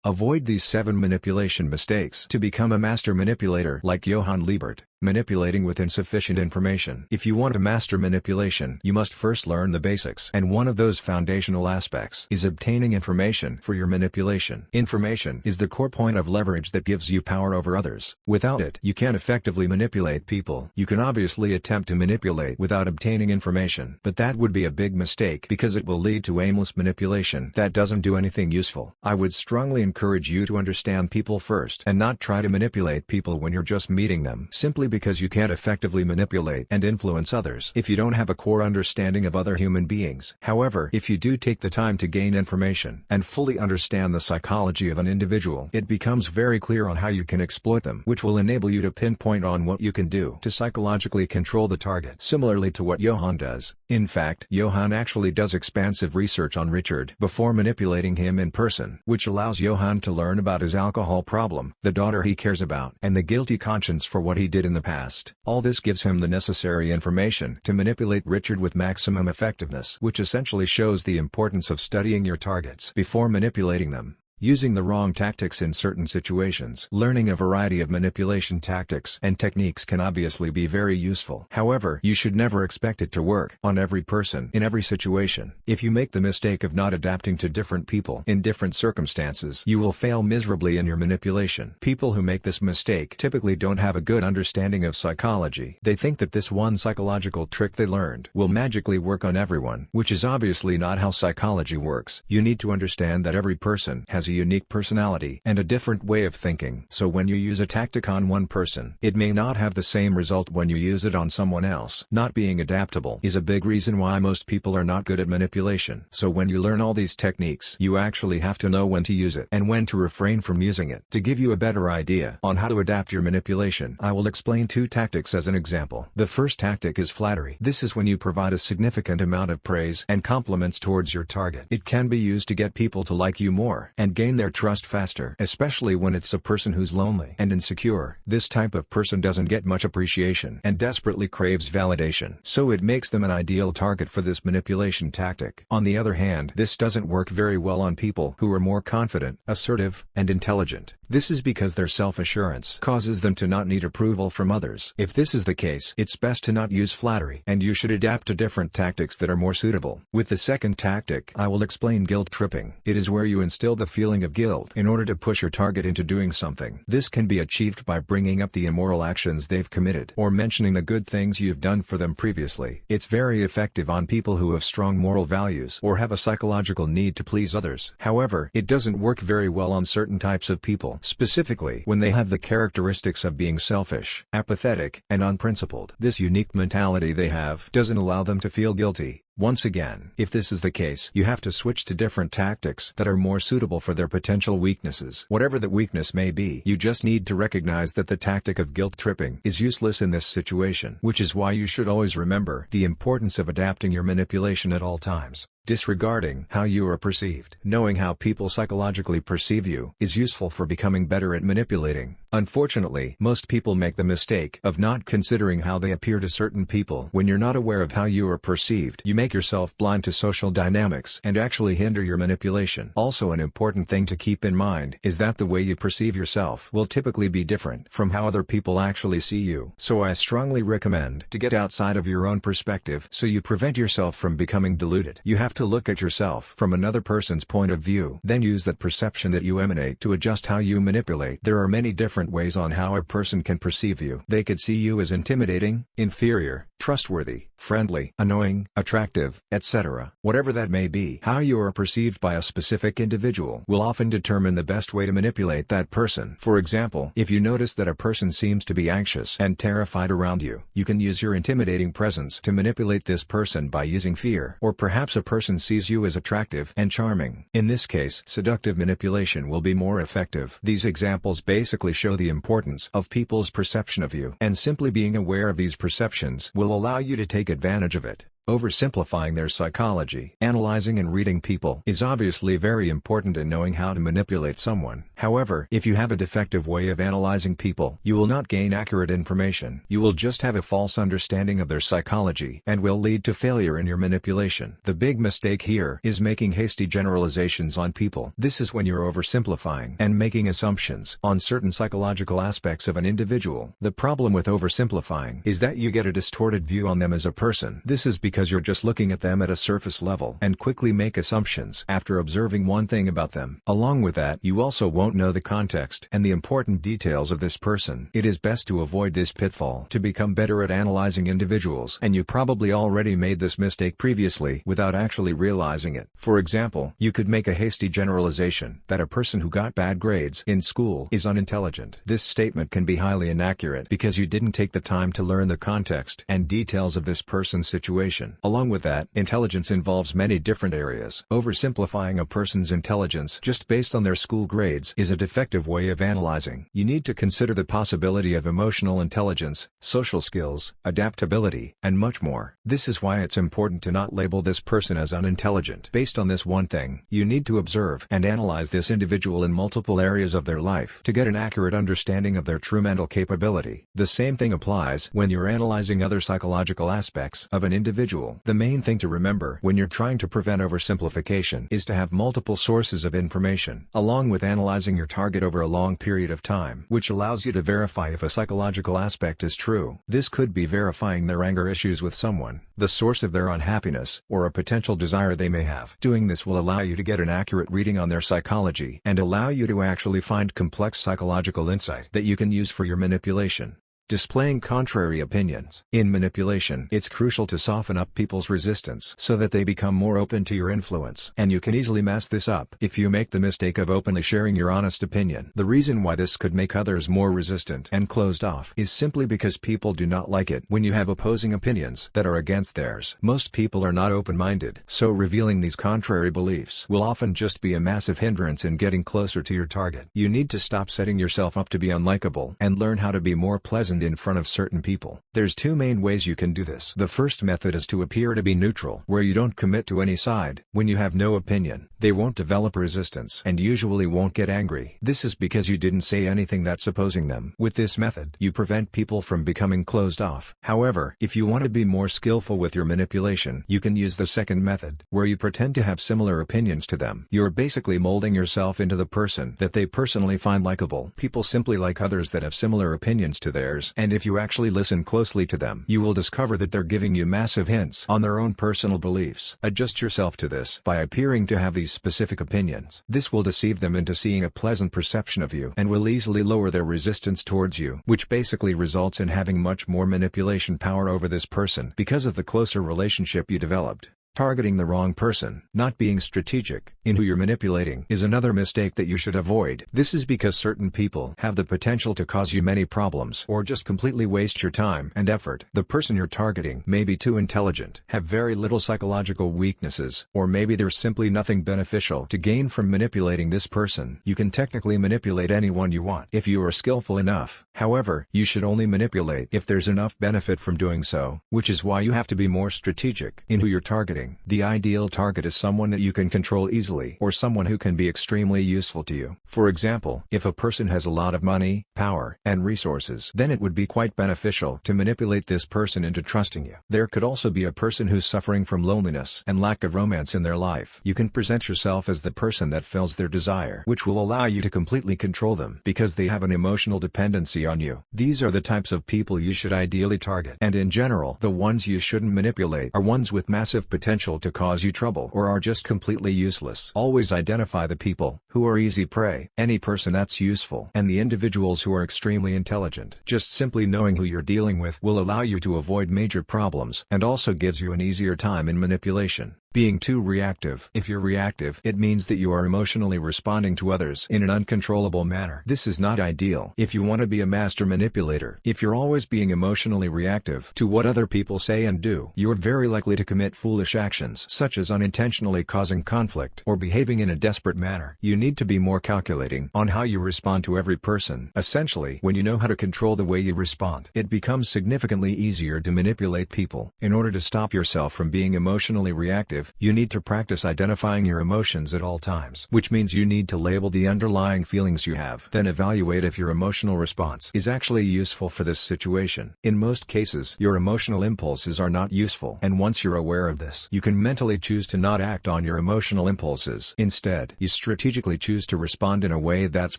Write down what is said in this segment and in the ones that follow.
Avoid these 7 manipulation mistakes to become a master manipulator like Johan Liebert. Manipulating with insufficient information. If you want to master manipulation, you must first learn the basics. And one of those foundational aspects is obtaining information for your manipulation. Information is the core point of leverage that gives you power over others. Without it, you can't effectively manipulate people. You can obviously attempt to manipulate without obtaining information, but that would be a big mistake because it will lead to aimless manipulation that doesn't do anything useful. I would strongly encourage you to understand people first and not try to manipulate people when you're just meeting them, simply because you can't effectively manipulate and influence others if you don't have a core understanding of other human beings. However, if you do take the time to gain information and fully understand the psychology of an individual, it becomes very clear on how you can exploit them, which will enable you to pinpoint on what you can do to psychologically control the target, similarly to what Johan does. In fact, Johan actually does expansive research on Richard before manipulating him in person, which allows Johan to learn about his alcohol problem, the daughter he cares about, and the guilty conscience for what he did in the past. All this gives him the necessary information to manipulate Richard with maximum effectiveness, which essentially shows the importance of studying your targets before manipulating them. Using the wrong tactics in certain situations. Learning a variety of manipulation tactics and techniques can obviously be very useful. However, you should never expect it to work on every person in every situation. If you make the mistake of not adapting to different people in different circumstances, you will fail miserably in your manipulation. People who make this mistake typically don't have a good understanding of psychology. They think that this one psychological trick they learned will magically work on everyone, which is obviously not how psychology works. You need to understand that every person has a unique personality and a different way of thinking. So when you use a tactic on one person, it may not have the same result when you use it on someone else. Not being adaptable is a big reason why most people are not good at manipulation. So when you learn all these techniques, you actually have to know when to use it and when to refrain from using it. To give you a better idea on how to adapt your manipulation, I will explain 2 tactics as an example. The first tactic is flattery. This is when you provide a significant amount of praise and compliments towards your target. It can be used to get people to like you more and gain their trust faster, especially when it's a person who's lonely and insecure. This type of person doesn't get much appreciation and desperately craves validation, so it makes them an ideal target for this manipulation tactic. On the other hand, this doesn't work very well on people who are more confident, assertive, and intelligent. This is because their self-assurance causes them to not need approval from others. If this is the case, it's best to not use flattery, and you should adapt to different tactics that are more suitable. With the second tactic, I will explain guilt tripping. It is where you instill the feeling of guilt in order to push your target into doing something. This can be achieved by bringing up the immoral actions they've committed or mentioning the good things you've done for them previously. It's very effective on people who have strong moral values or have a psychological need to please others. However, it doesn't work very well on certain types of people, specifically when they have the characteristics of being selfish, apathetic, and unprincipled. This unique mentality they have doesn't allow them to feel guilty. Once again, if this is the case, you have to switch to different tactics that are more suitable for their potential weaknesses. Whatever the weakness may be, you just need to recognize that the tactic of guilt tripping is useless in this situation, which is why you should always remember the importance of adapting your manipulation at all times. Disregarding how you are perceived. Knowing how people psychologically perceive you is useful for becoming better at manipulating. Unfortunately, most people make the mistake of not considering how they appear to certain people. When you're not aware of how you are perceived, you make yourself blind to social dynamics and actually hinder your manipulation. Also, an important thing to keep in mind is that the way you perceive yourself will typically be different from how other people actually see you. So I strongly recommend to get outside of your own perspective so you prevent yourself from becoming deluded. You have to look at yourself from another person's point of view, then use that perception that you emanate to adjust how you manipulate. There are many different ways on how a person can perceive you. They could see you as intimidating, inferior, trustworthy, friendly, annoying, attractive, etc. Whatever that may be, how you are perceived by a specific individual will often determine the best way to manipulate that person. For example, if you notice that a person seems to be anxious and terrified around you, you can use your intimidating presence to manipulate this person by using fear. Or perhaps a person sees you as attractive and charming. In this case, seductive manipulation will be more effective. These examples basically show the importance of people's perception of you, and simply being aware of these perceptions will allow you to take advantage of it. oversimplifying their psychology. Analyzing and reading people is obviously very important in knowing how to manipulate someone. However, if you have a defective way of analyzing people, you will not gain accurate information. You will just have a false understanding of their psychology and will lead to failure in your manipulation. The big mistake here is making hasty generalizations on people. This is when you're oversimplifying and making assumptions on certain psychological aspects of an individual. The problem with oversimplifying is that you get a distorted view on them as a person. This is because you're just looking at them at a surface level and quickly make assumptions after observing one thing about them. Along with that, you also won't know the context and the important details of this person. It is best to avoid this pitfall to become better at analyzing individuals, and you probably already made this mistake previously without actually realizing it. For example, you could make a hasty generalization that a person who got bad grades in school is unintelligent. This statement can be highly inaccurate because you didn't take the time to learn the context and details of this person's situation. Along with that, intelligence involves many different areas. Oversimplifying a person's intelligence just based on their school grades is a defective way of analyzing. You need to consider the possibility of emotional intelligence, social skills, adaptability, and much more. This is why it's important to not label this person as unintelligent based on this one thing. You need to observe and analyze this individual in multiple areas of their life to get an accurate understanding of their true mental capability. The same thing applies when you're analyzing other psychological aspects of an individual. The main thing to remember when you're trying to prevent oversimplification is to have multiple sources of information, along with analyzing your target over a long period of time, which allows you to verify if a psychological aspect is true. This could be verifying their anger issues with someone, the source of their unhappiness, or a potential desire they may have. Doing this will allow you to get an accurate reading on their psychology and allow you to actually find complex psychological insight that you can use for your manipulation. Displaying contrary opinions. In manipulation, it's crucial to soften up people's resistance so that they become more open to your influence. And you can easily mess this up if you make the mistake of openly sharing your honest opinion. The reason why this could make others more resistant and closed off is simply because people do not like it when you have opposing opinions that are against theirs. Most people are not open-minded, so revealing these contrary beliefs will often just be a massive hindrance in getting closer to your target. You need to stop setting yourself up to be unlikable and learn how to be more pleasant in front of certain people. There's two main ways you can do this. The first method is to appear to be neutral, where you don't commit to any side. When you have no opinion, they won't develop resistance and usually won't get angry. This is because you didn't say anything that's opposing them. With this method, you prevent people from becoming closed off. However, if you want to be more skillful with your manipulation, you can use the second method, where you pretend to have similar opinions to them. You're basically molding yourself into the person that they personally find likable. People simply like others that have similar opinions to theirs, and if you actually listen closely to them, you will discover that they're giving you massive hints on their own personal beliefs. Adjust yourself to this by appearing to have these specific opinions. This will deceive them into seeing a pleasant perception of you and will easily lower their resistance towards you, which basically results in having much more manipulation power over this person because of the closer relationship you developed. Targeting the wrong person. Not being strategic in who you're manipulating is another mistake that you should avoid. This is because certain people have the potential to cause you many problems or just completely waste your time and effort. The person you're targeting may be too intelligent, have very little psychological weaknesses, or maybe there's simply nothing beneficial to gain from manipulating this person. You can technically manipulate anyone you want if you are skillful enough. However, you should only manipulate if there's enough benefit from doing so, which is why you have to be more strategic in who you're targeting. The ideal target is someone that you can control easily or someone who can be extremely useful to you. For example, if a person has a lot of money, power, and resources, then it would be quite beneficial to manipulate this person into trusting you. There could also be a person who's suffering from loneliness and lack of romance in their life. You can present yourself as the person that fills their desire, which will allow you to completely control them because they have an emotional dependency on you. These are the types of people you should ideally target. And in general, the ones you shouldn't manipulate are ones with massive potential to cause you trouble or are just completely useless. Always identify the people who are easy prey, any person that's useful, and the individuals who are extremely intelligent. Just simply knowing who you're dealing with will allow you to avoid major problems and also gives you an easier time in manipulation. Being too reactive. If you're reactive, it means that you are emotionally responding to others in an uncontrollable manner. This is not ideal if you want to be a master manipulator. If you're always being emotionally reactive to what other people say and do, you're very likely to commit foolish actions such as unintentionally causing conflict or behaving in a desperate manner. You need to be more calculating on how you respond to every person. Essentially, when you know how to control the way you respond, it becomes significantly easier to manipulate people. In order to stop yourself from being emotionally reactive, you need to practice identifying your emotions at all times, which means you need to label the underlying feelings you have. Then evaluate if your emotional response is actually useful for this situation. In most cases, your emotional impulses are not useful, and once you're aware of this, you can mentally choose to not act on your emotional impulses. Instead, you strategically choose to respond in a way that's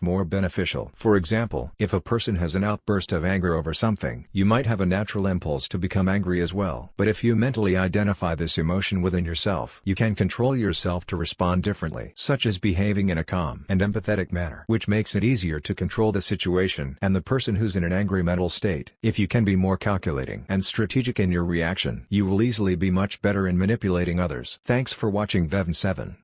more beneficial. For example, if a person has an outburst of anger over something, you might have a natural impulse to become angry as well. But if you mentally identify this emotion within yourself, you can control yourself to respond differently, such as behaving in a calm and empathetic manner, which makes it easier to control the situation and the person who's in an angry mental state. If you can be more calculating and strategic in your reaction, you will easily be much better in manipulating others. Thanks for watching VevenSeven.